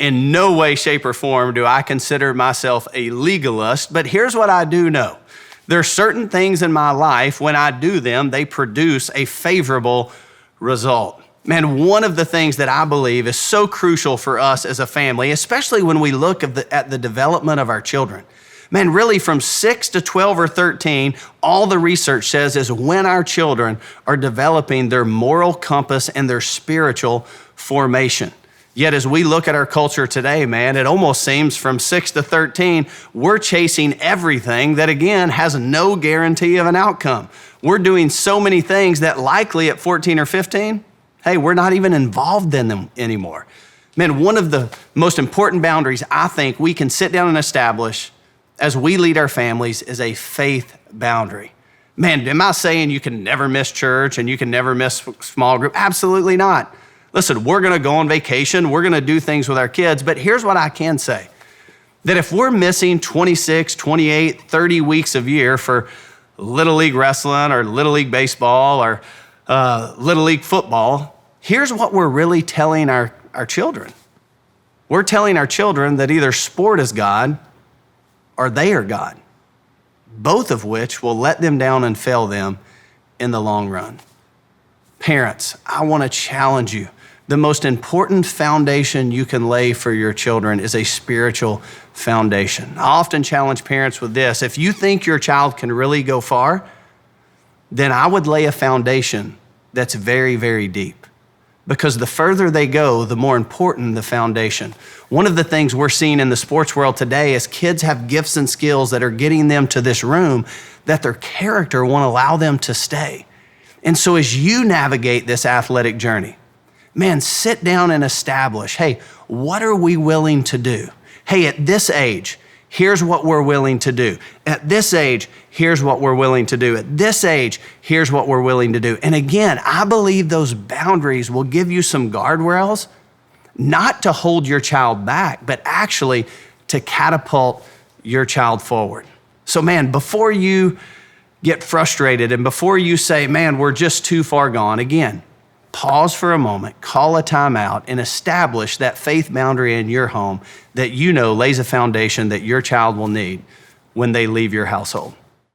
in no way, shape, or form do I consider myself a legalist, but here's what I do know. There are certain things in my life, when I do them, they produce a favorable result. Man, one of the things that I believe is so crucial for us as a family, especially when we look at the development of our children. Man, really from 6 to 12 or 13, all the research says is when our children are developing their moral compass and their spiritual formation. Yet as we look at our culture today, man, it almost seems from 6 to 13, we're chasing everything that, again, has no guarantee of an outcome. We're doing so many things that likely at 14 or 15, hey, we're not even involved in them anymore. Man, one of the most important boundaries I think we can sit down and establish as we lead our families is a faith boundary. Man, am I saying you can never miss church and you can never miss small group? Absolutely not. Listen, we're gonna go on vacation, we're gonna do things with our kids, but here's what I can say. That if we're missing 26, 28, 30 weeks of year for Little League wrestling or Little League baseball or Little League football, here's what we're really telling our children. We're telling our children that either sport is God or they are God, both of which will let them down and fail them in the long run. Parents, I wanna challenge you. The most important foundation you can lay for your children is a spiritual foundation. I often challenge parents with this. If you think your child can really go far, then I would lay a foundation that's very, very deep. Because the further they go, the more important the foundation. One of the things we're seeing in the sports world today is kids have gifts and skills that are getting them to this room that their character won't allow them to stay. And so as you navigate this athletic journey, man, sit down and establish, hey, what are we willing to do? Hey, at this age, here's what we're willing to do. At this age, here's what we're willing to do. At this age, here's what we're willing to do. And again, I believe those boundaries will give you some guardrails, not to hold your child back, but actually to catapult your child forward. So man, before you get frustrated and before you say, man, we're just too far gone, again, pause for a moment, call a timeout, and establish that faith boundary in your home that you know lays a foundation that your child will need when they leave your household.